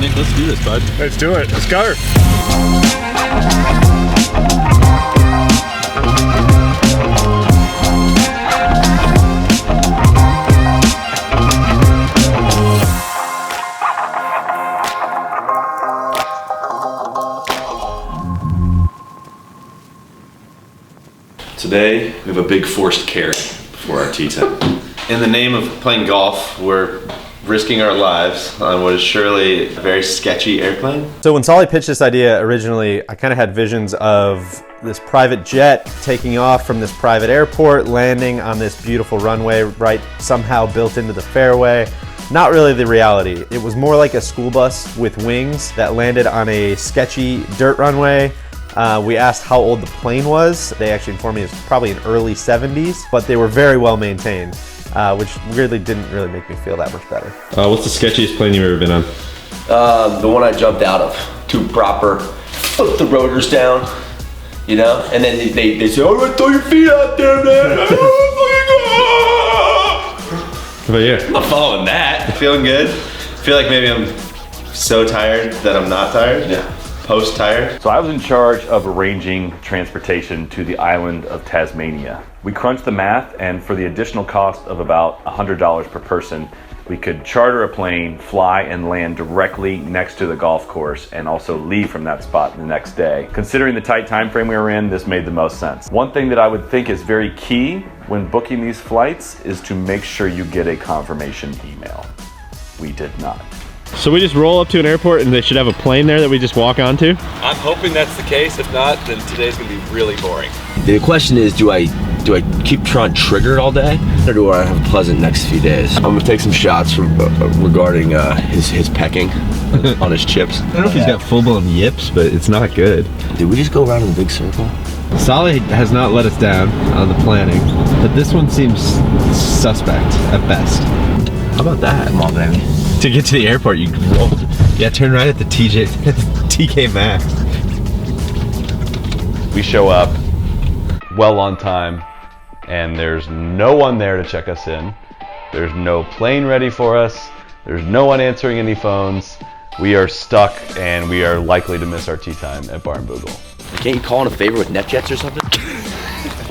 Nick, let's do this, bud. Let's do it. Let's go. Today, we have a big forced carry before our tee time. In the name of playing golf, we're risking our lives on what is surely a very sketchy airplane. So when Solly pitched this idea originally, I kind of had visions of this private jet taking off from this private airport, landing on this beautiful runway right somehow built into the fairway. Not really the reality. It was more like a school bus with wings that landed on a sketchy dirt runway. We asked how old the plane was. They actually informed me it was probably in early 70s, but they were very well maintained, which weirdly didn't really make me feel that much better. What's the sketchiest plane you've ever been on? The one I jumped out of. Too proper. Put the rotors down, you know? And then they say, oh, throw your feet out there, man. How about you? I'm following that. Feeling good. Feel like maybe I'm so tired that I'm not tired. Yeah. Post-tired. So I was in charge of arranging transportation to the island of Tasmania. We crunched the math, and for the additional cost of about $100 per person, we could charter a plane, fly and land directly next to the golf course, and also leave from that spot the next day. Considering the tight time frame we were in, this made the most sense. One thing that I would think is very key when booking these flights is to make sure you get a confirmation email. We did not. So we just roll up to an airport and they should have a plane there that we just walk onto? I'm hoping that's the case. If not, then today's gonna be really boring. The question is, do I keep trying triggered all day, or do I have a pleasant next few days? I'm gonna take some shots from regarding his pecking on his chips. I don't know if he's got full-blown yips, but it's not good. Did we just go around in a big circle? Solly has not let us down on the planning, but this one seems suspect at best. How about that? Come on, baby. To get to the airport, you roll. Yeah, turn right at the TK Maxx. We show up well on time, and there's no one there to check us in. There's no plane ready for us. There's no one answering any phones. We are stuck, and we are likely to miss our tee time at Barnbougle. Can't you call in a favor with NetJets or something?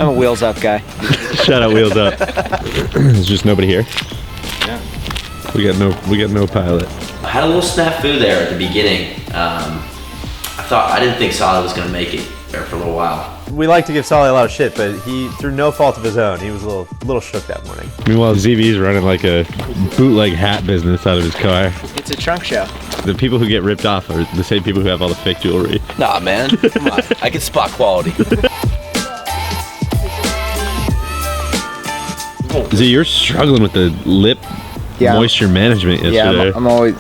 I'm a wheels up guy. Shout out Wheels Up. There's just nobody here. Yeah. We got no pilot. I had a little snafu there at the beginning. I didn't think Solly was gonna make it there for a little while. We like to give Solly a lot of shit, but he, through no fault of his own, he was a little shook that morning. Meanwhile, ZV's running like a bootleg hat business out of his car. It's a trunk show. The people who get ripped off are the same people who have all the fake jewelry. Nah, man. Come on. I can spot quality. Z, you're struggling with the lip moisture management yesterday. Yeah, I'm always,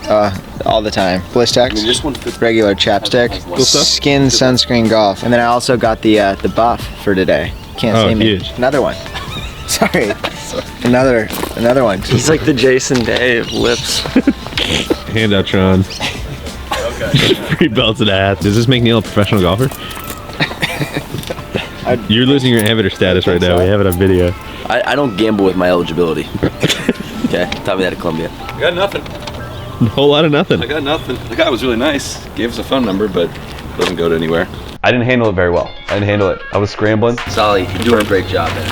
all the time. Blistex, regular chapstick, skin sunscreen golf, and then I also got the buff for today. Can't see me. Huge. Another one. Sorry. Another one. He's like the Jason Day of lips. Handout Tron. Okay. Free belts and hats. Does this make Neil a professional golfer? You're losing your amateur status right now. We have it on video. I don't gamble with my eligibility. Okay, taught me that at Columbia. I got nothing. A whole lot of nothing. I got nothing. The guy was really nice. Gave us a phone number, but doesn't go to anywhere. I didn't handle it very well. I didn't handle it. I was scrambling. Solly, you're doing a great job, man.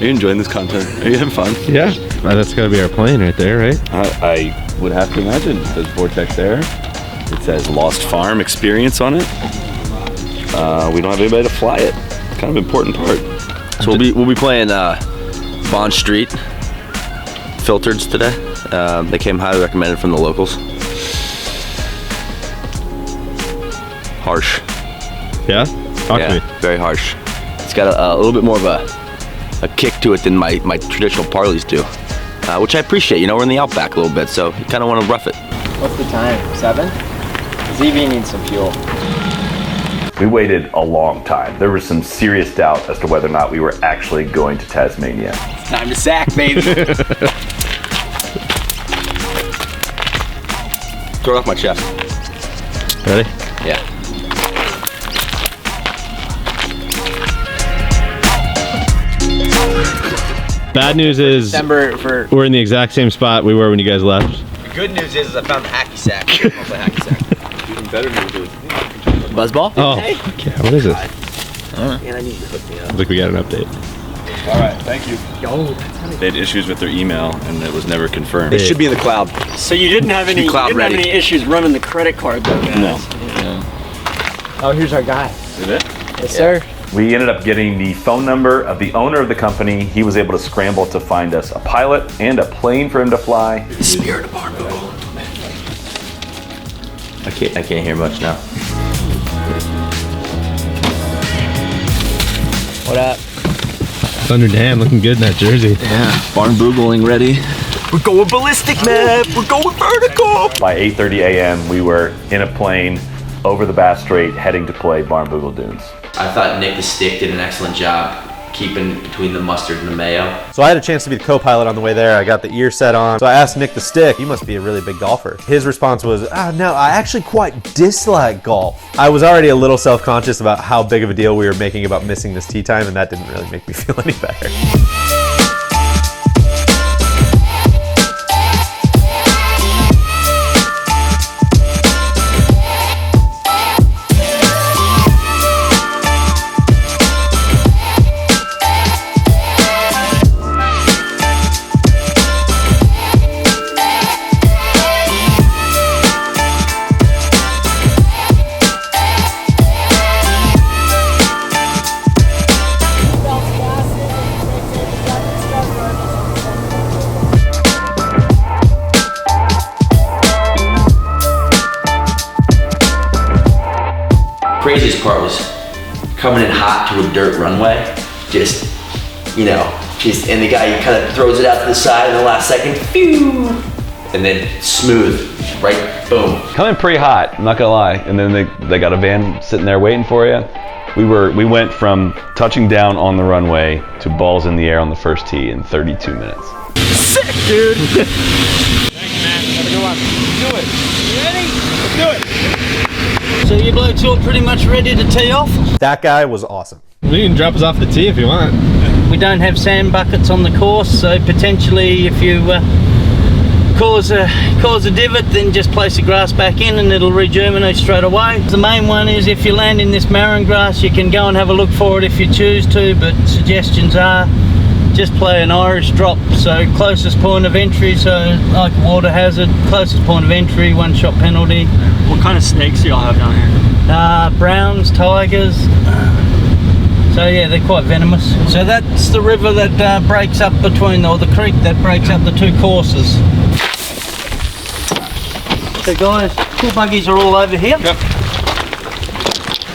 Are you enjoying this content? Are you having fun? Yeah. That's gotta be our plane right there, right? I would have to imagine. It says Vortex there. It says Lost Farm Experience on it. We don't have anybody to fly it. Kind of important part. So we'll be playing Bond Street Filtereds today. They came highly recommended from the locals. Harsh. Yeah? Talk to me. Very harsh. It's got a little bit more of a kick to it than my traditional Parleys do, which I appreciate. You know, we're in the outback a little bit, so you kind of want to rough it. What's the time? 7? ZV needs some fuel. We waited a long time. There was some serious doubt as to whether or not we were actually going to Tasmania. It's time to sack, baby. Throw it off my chest. Ready? Yeah. Bad news is we're in the exact same spot we were when you guys left. The good news is I found the hacky sack. I'll play hacky sack. Even better news is Buzzball? Oh, okay. What is this? man, I need to hook me up. Looks like we got an update. All right, thank you. They had issues with their email, and it was never confirmed. It should be in the cloud. So you didn't have any, issues running the credit card though, guys? No. Oh, here's our guy. Is it? Yes, sir. We ended up getting the phone number of the owner of the company. He was able to scramble to find us a pilot and a plane for him to fly. The spirit of Barnbougle. I can't hear much now. What up? Thunder Dam looking good in that jersey. Yeah, Barnbougling ready. We're going ballistic, man. We're going vertical. By 8:30 a.m., we were in a plane over the Bass Strait heading to play Barnbougle Dunes. I thought Nick the Stick did an excellent job keeping between the mustard and the mayo. So I had a chance to be the co-pilot on the way there. I got the ear set on. So I asked Nick the Stick, you must be a really big golfer. His response was, no, I actually quite dislike golf. I was already a little self-conscious about how big of a deal we were making about missing this tee time, and that didn't really make me feel any better. Craziest part was coming in hot to a dirt runway, and the guy kind of throws it out to the side in the last second, phew, and then smooth, right, boom. Coming pretty hot, I'm not gonna lie. And then they got a van sitting there waiting for you. We went from touching down on the runway to balls in the air on the first tee in 32 minutes. Sick, dude. Thank you, man. Have a good one. Do it. You ready? Let's do it. So you blokes all pretty much ready to tee off? That guy was awesome. You can drop us off the tee if you want. We don't have sand buckets on the course, so potentially if you cause a divot, then just place the grass back in and it'll regerminate straight away. The main one is if you land in this marron grass, you can go and have a look for it if you choose to, but suggestions are just play an Irish drop, so closest point of entry, so like water hazard, closest point of entry, 1 shot penalty. What kind of snakes do y'all have down here? Browns, tigers. So yeah, they're quite venomous. So that's the river that breaks up between, or the creek that breaks up the two courses. So guys, pool buggies are all over here. Yep.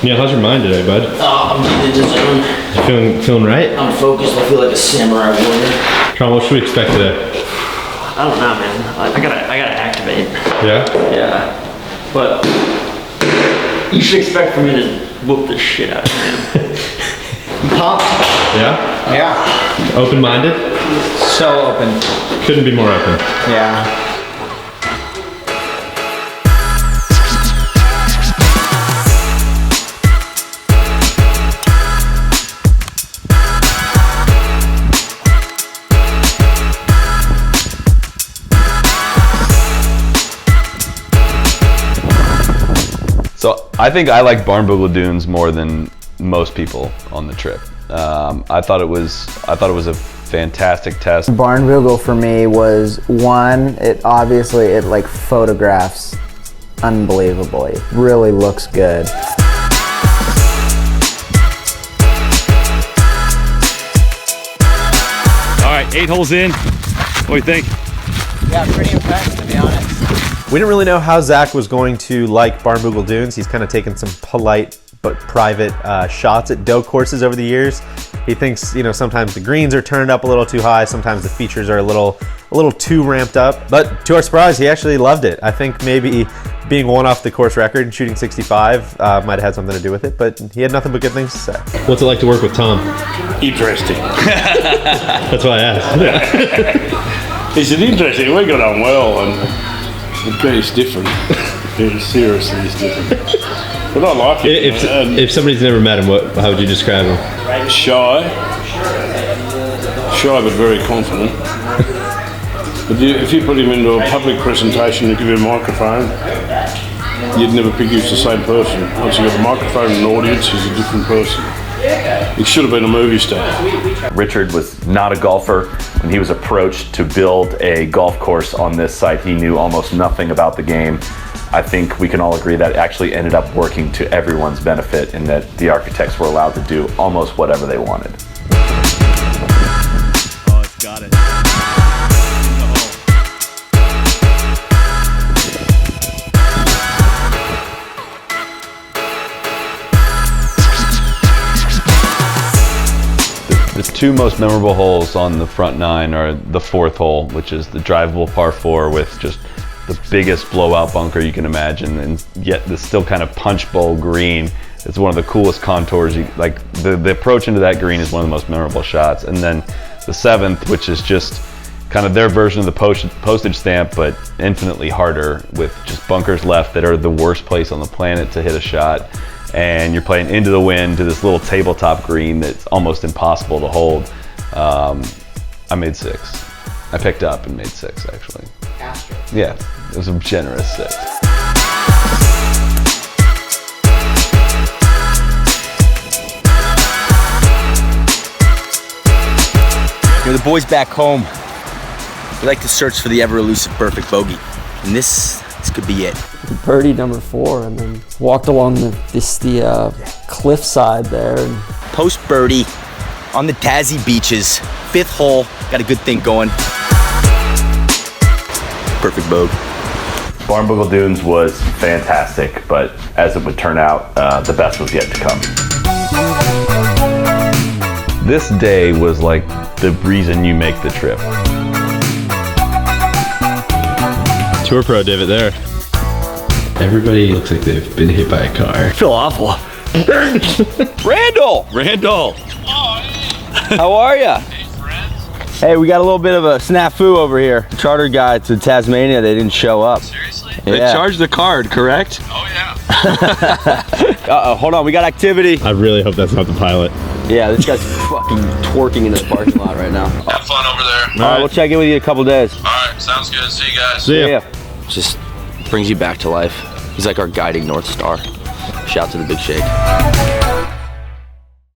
Yeah, how's your mind today, bud? Oh, I'm in the zone. You feeling right? I'm focused. I feel like a samurai warrior. Tron, what should we expect today? I don't know, man. I gotta activate. Yeah? Yeah. But you should expect for me to whoop the shit out of him. Pumped. Yeah? Yeah. Open-minded? So open. Couldn't be more open. Yeah. So I think I like Barnbougle Dunes more than most people on the trip. I thought it was a fantastic test. Barnbougle for me was one, it like photographs unbelievably. Really looks good. All right, 8 holes in. What do you think? Yeah, pretty impressed to be honest. We didn't really know how Zach was going to like Barnbougle Dunes. He's kind of taken some polite but private shots at doe courses over the years. He thinks, sometimes the greens are turned up a little too high, sometimes the features are a little too ramped up. But to our surprise, he actually loved it. I think maybe being one off the course record and shooting 65 might have had something to do with it, but he had nothing but good things to say. What's it like to work with Tom? Interesting. That's why I asked. It's interesting. We got on well, and it's different. Seriously, it's different. But I like it. If somebody's never met him, how would you describe him? Shy, shy but very confident. But if you put him into a public presentation and give him a microphone, you'd never pick him as the same person. Once you've got a microphone and an audience, he's a different person. He should have been a movie star. Richard was not a golfer. When he was approached to build a golf course on this site, he knew almost nothing about the game. I think we can all agree that actually ended up working to everyone's benefit in that the architects were allowed to do almost whatever they wanted. Oh, it's got it. The two most memorable holes on the front nine are the fourth hole, which is the drivable par 4 with just the biggest blowout bunker you can imagine, and yet this still kind of punch bowl green. It's one of the coolest contours. The approach into that green is one of the most memorable shots. And then the seventh, which is just kind of their version of the postage stamp, but infinitely harder, with just bunkers left that are the worst place on the planet to hit a shot. And you're playing into the wind to this little tabletop green that's almost impossible to hold. I made 6. I picked up and made 6, actually. Astro. Yeah, it was a generous 6. You know, the boys back home, we like to search for the ever-elusive perfect bogey. And this could be it. Birdie number 4, and then walked along the cliff side there. And Post birdie on the Tassie beaches, 5th hole, got a good thing going. Perfect bogey. Barnbougle Dunes was fantastic, but as it would turn out, the best was yet to come. This day was like the reason you make the trip. Tour Pro divot there. Everybody looks like they've been hit by a car. I feel awful. Randall! Randall! How are ya? Hey, we got a little bit of a snafu over here. The charter guy to Tasmania, they didn't show up. Seriously? Yeah. They charged the card, correct? Oh yeah. Uh-oh, hold on, we got activity. I really hope that's not the pilot. Yeah, this guy's fucking twerking into the parking lot right now. Have fun over there. All right, we'll check in with you in a couple days. All right, sounds good. See you guys. See ya. Just brings you back to life. He's like our guiding North Star. Shout to the Big Shake.